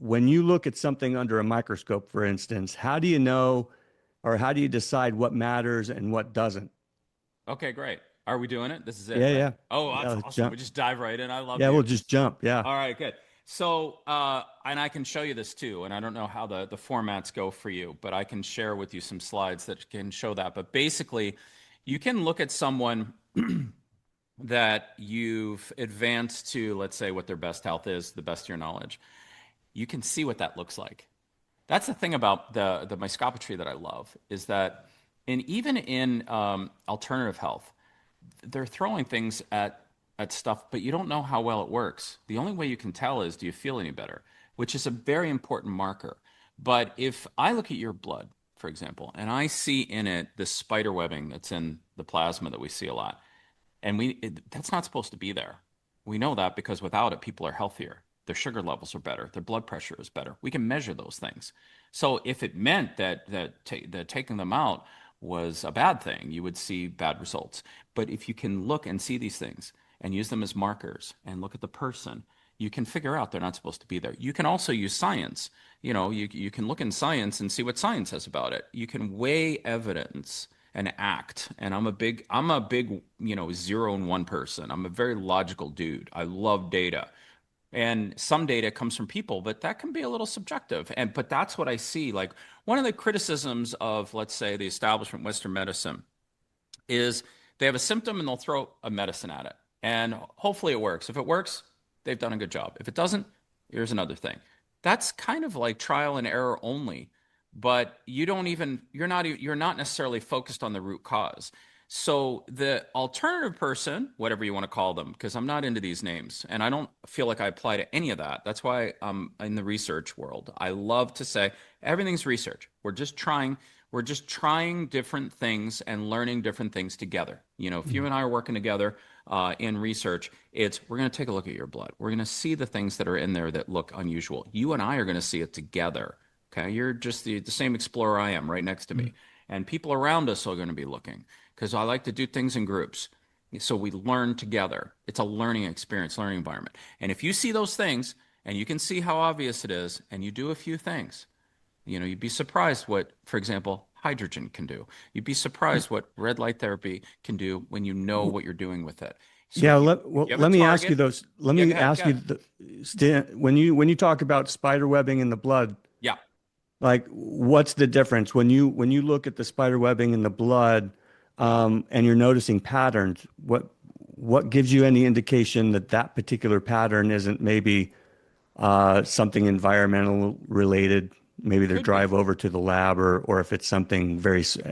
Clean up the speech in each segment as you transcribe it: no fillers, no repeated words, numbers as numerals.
when you look at something under a microscope, for instance, how do you know or how do you decide what matters and what doesn't? Okay, great. Are we doing it? This is it, Yeah, right? yeah. Oh, Yeah, that's let's awesome. jump. We just dive right in. I love Yeah, we'll these. just jump. Yeah. All right, good. So, and I can show you this too, and I don't know how the formats go for you, but I can share with you some slides that can show that. But basically, you can look at someone that you've advanced to, let's say, what their best health is, the best of your knowledge. You can see what that looks like. That's the thing about the microscopy that I love is that, even in alternative health, they're throwing things at stuff, but you don't know how well it works. The only way you can tell is do you feel any better, which is a very important marker. But if I look at your blood, for example, and I see in it the spider webbing that's in the plasma that we see a lot, and that's not supposed to be there. We know that because without it, people are healthier. Their sugar levels are better. Their blood pressure is better. We can measure those things. So if it meant that taking them out was a bad thing, you would see bad results. But if you can look and see these things and use them as markers and look at the person, you can figure out they're not supposed to be there. You can also use science. You can look in science and see what science says about it. You can weigh evidence and act. And I'm a big, zero and one person. I'm a very logical dude. I love data. And some data comes from people, but that can be a little subjective. But that's what I see. Like one of the criticisms of, let's say, the establishment Western medicine is they have a symptom and they'll throw a medicine at it. And hopefully it works. If it works, they've done a good job. If it doesn't, here's another thing. That's kind of like trial and error only, but you're not necessarily focused on the root cause. So the alternative person, whatever you want to call them, because I'm not into these names and I don't feel like I apply to any of that. That's why I'm in the research world. I love to say everything's research. We're just trying different things and learning different things together. If you and I are working together in research, we're going to take a look at your blood. We're going to see the things that are in there that look unusual. You and I are going to see it together. Okay, you're just the same explorer I am, right next to me, and people around us are going to be looking because I like to do things in groups. So we learn together. It's a learning experience, learning environment. And if you see those things and you can see how obvious it is, and you do a few things, you'd be surprised what, for example, hydrogen can do. You'd be surprised what red light therapy can do when you know what you're doing with it. So Yeah, if you let well, you have a let me ask you target, those. Let yeah, go me ahead, ask go you ahead. when you talk about spider webbing in the blood, Yeah. like what's the difference when you look at the spider webbing in the blood, Yeah. and you're noticing patterns? What gives you any indication that that particular pattern isn't maybe something environmental related? Maybe their Could be. drive over to the lab, or if it's something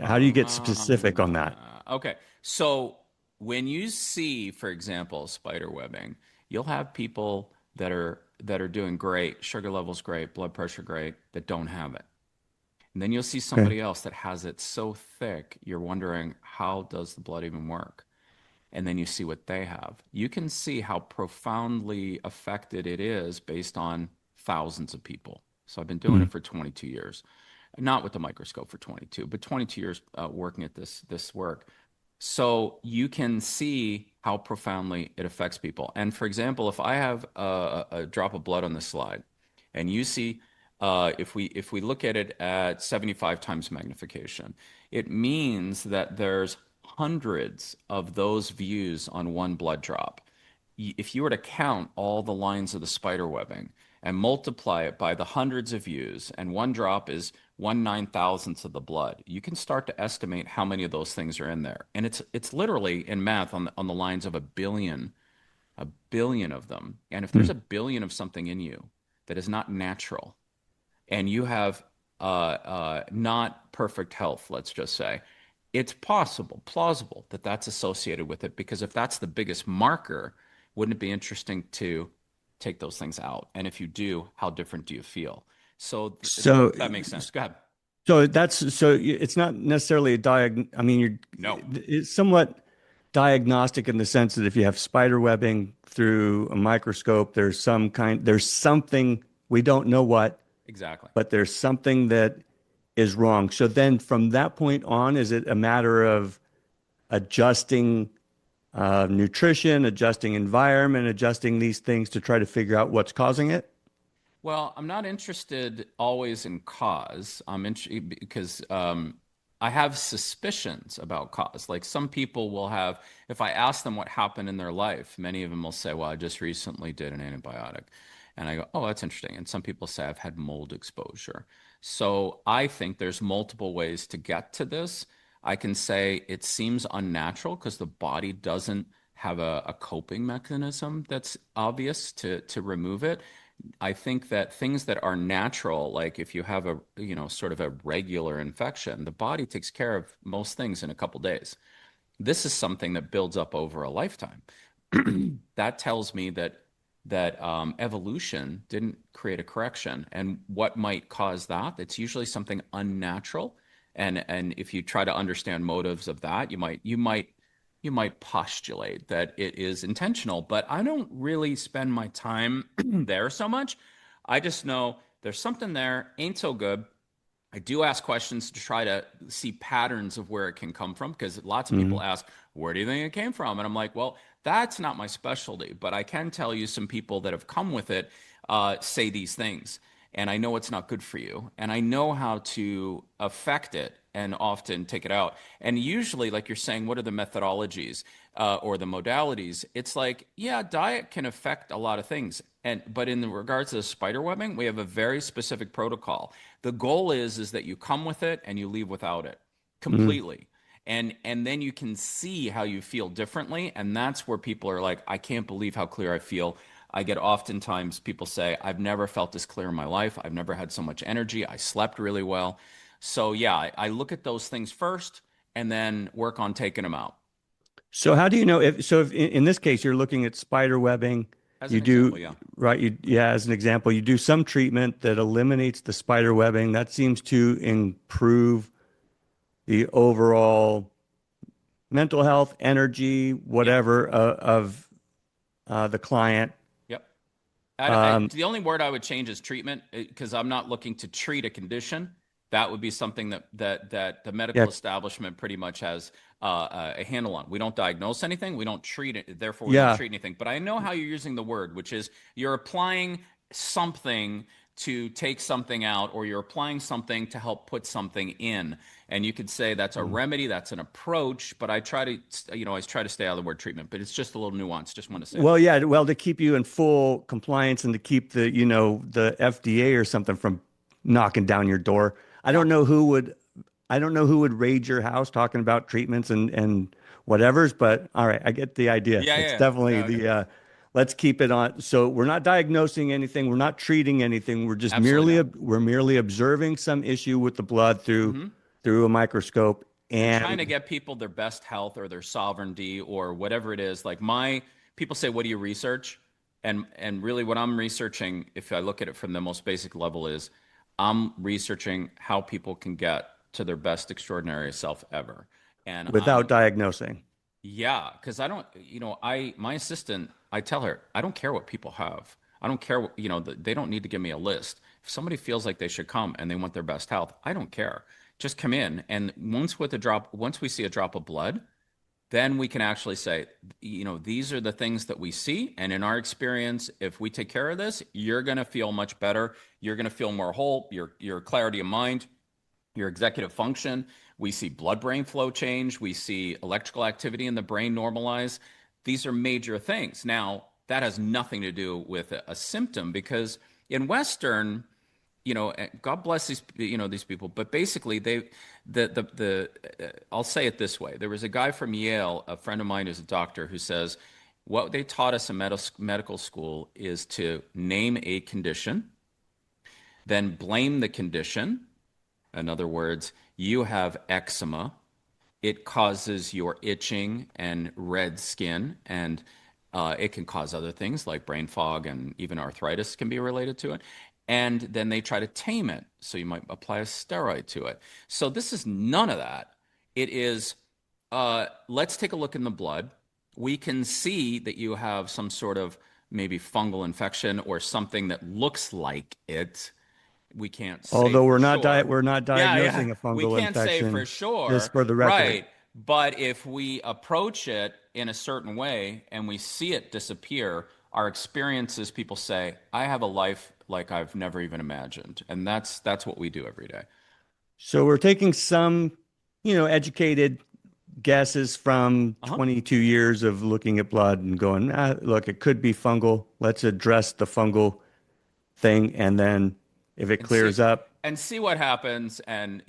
how do you get specific on that? Okay. So when you see, for example, spider webbing, you'll have people that are doing great, sugar levels great, blood pressure great, that don't have it. And then you'll see Okay. somebody else that has it so thick, you're wondering, how does the blood even work? And then you see what they have. You can see how profoundly affected it is based on thousands of people. So I've been doing it Mhm. for 22 years, not with the microscope for 22, but 22 years working at this work. So you can see how profoundly it affects people. And for example, if I have a drop of blood on this slide, and you see, if we look at it at 75 times magnification, it means that there's hundreds of those views on one blood drop. If you were to count all the lines of the spider webbing and multiply it by the hundreds of views, and one drop is 1/9,000th of the blood, you can start to estimate how many of those things are in there. And it's literally in math on the lines of a billion of them. And if there's Mm. a billion of something in you that is not natural, and you have not perfect health, let's just say, it's possible, plausible that that's associated with it. Because if that's the biggest marker, wouldn't it be interesting to take those things out? And if you do, how different do you feel? So So that makes sense. Go ahead. it's not necessarily a I mean, No, it's somewhat diagnostic in the sense that if you have spider webbing through a microscope, there's something we don't know what, exactly. but there's something that is wrong. So then from that point on, is it a matter of adjusting nutrition, adjusting environment, adjusting these things to try to figure out what's causing it? Well, I'm not interested always in cause. I'm interested because I have suspicions about cause. Like some people will have, if I ask them what happened in their life, many of them will say, "Well, I just recently did an antibiotic." And I go, "Oh, that's interesting." And some people say, "I've had mold exposure." So I think there's multiple ways to get to this. I can say it seems unnatural because the body doesn't have a coping mechanism that's obvious to remove it. I think that things that are natural, like if you have a, sort of a regular infection, the body takes care of most things in a couple days. This is something that builds up over a lifetime. That tells me that evolution didn't create a correction, and what might cause that? It's usually something unnatural. And if you try to understand motives of that, you might postulate that it is intentional, but I don't really spend my time there so much. I just know there's something there, ain't so good. I do ask questions to try to see patterns of where it can come from because lots of people Mhm. ask, where do you think it came from? And I'm like, well, that's not my specialty, but I can tell you some people that have come with it say these things. And I know it's not good for you. And I know how to affect it and often take it out. And usually, like you're saying, what are the methodologies or the modalities? It's like, yeah, diet can affect a lot of things. But in regards to the spider webbing, we have a very specific protocol. The goal is that you come with it and you leave without it Mhm. completely. And then you can see how you feel differently. And that's where people are like, I can't believe how clear I feel. I get oftentimes people say, I've never felt this clear in my life. I've never had so much energy. I slept really well. So yeah, I look at those things first and then work on taking them out. So how do you know if in this case you're looking at spider webbing, As you an example, do yeah. right, yeah, as an example, you do some treatment that eliminates the spider webbing. That seems to improve the overall mental health, energy, Yeah. whatever of the client. Yep. Um, The only word I would change is treatment because I'm not looking to treat a condition. That would be something that the yeah, medical establishment pretty much has a handle on. We don't diagnose anything. We don't treat it. Therefore, we don't yeah. treat anything. But I know how you're using the word, which is you're applying something to take something out, or you're applying something to help put something in. And you could say that's a remedy, that's an approach. But I try to stay out of the word treatment. But it's just a little nuance. Just want to say Well, that. yeah, well, to keep you in full compliance and to keep the FDA or something from knocking down your door. I Yeah. don't know who would, I don't know who would raid your house talking about treatments and whatever's, but all right, I get the idea. Yeah. It's Yeah. definitely Yeah. Okay. let's keep it on. So we're not diagnosing anything, we're not treating anything. Absolutely not. We're merely observing some issue with the blood through a microscope. And trying to And get people their best health or their sovereignty or whatever it is. Like my people say, what do you research? And really what I'm researching, if I look at it from the most basic level, is I'm researching how people can get to their best extraordinary self ever. And without diagnosing. yeah, because I don't, my assistant, I tell her, I don't care what people have. I don't care, they don't need to give me a list. If somebody feels like they should come and they want their best health, I don't care. Just come in. And once we see a drop of blood, then we can actually say, these are the things that we see. And in our experience, if we take care of this, you're going to feel much better. You're going to feel more whole, your clarity of mind, your executive function. We see blood brain flow change. We see electrical activity in the brain normalize. These are major things. Now, that has nothing to do with a symptom because in Western, God bless these people, but basically I'll say it this way. There was a guy from Yale, a friend of mine who's a doctor, who says what they taught us in medical school is to name a condition, then blame the condition. In other words, you have eczema. It causes your itching and red skin, and it can cause other things like brain fog and even arthritis can be related to it. And then they try to tame it. So you might apply a steroid to it. So this is none of that. It is, let's take a look in the blood. We can see that you have some sort of maybe fungal infection or something that looks like it. We can't say Although for sure. we're not Yeah, yeah. diagnosing a We fungal can't say for infection, just sure. for the record. Right. But if we approach it in a certain way and we see it disappear, our experiences, people say, I have a life like I've never even imagined. And that's what we do every day. So we're taking some, educated guesses from Uh-huh. 22 years of looking at blood and going, look, it could be fungal. Let's address the fungal thing. And then if it And see clears up, and see what happens. And